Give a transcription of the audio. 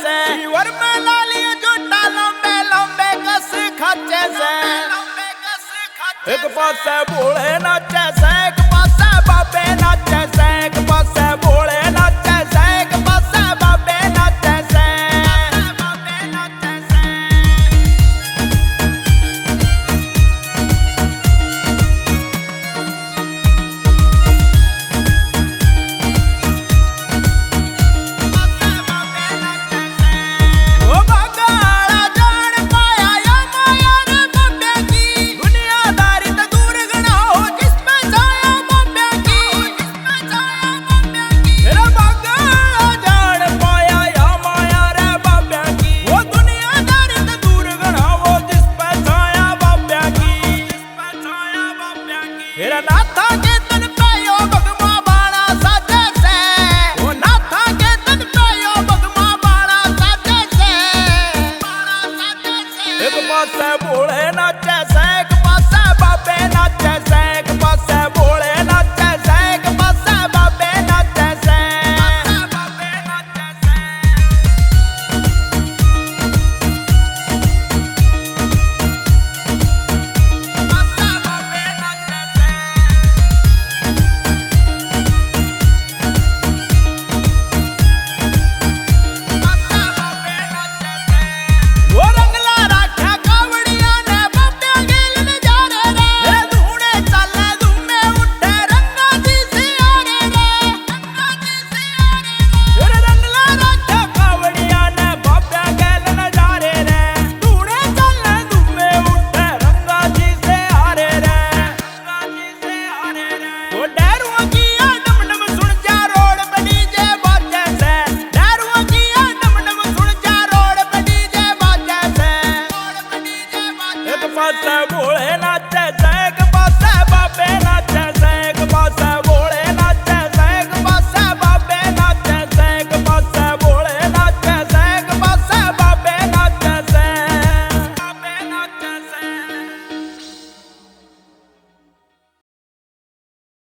से वर में लाली झूठा लंबे लंबे कस खाचे से एक पासे भोले नाचे से एक पासे बाबे नाचे से एक पासे भोले नाचे से एक पासे बाबे नाचे से नाथा के तन पे यो भगमा बाणा साजे से ओ नाथा के तन पे यो भगमा बाणा साजे से एक पासे भोले ना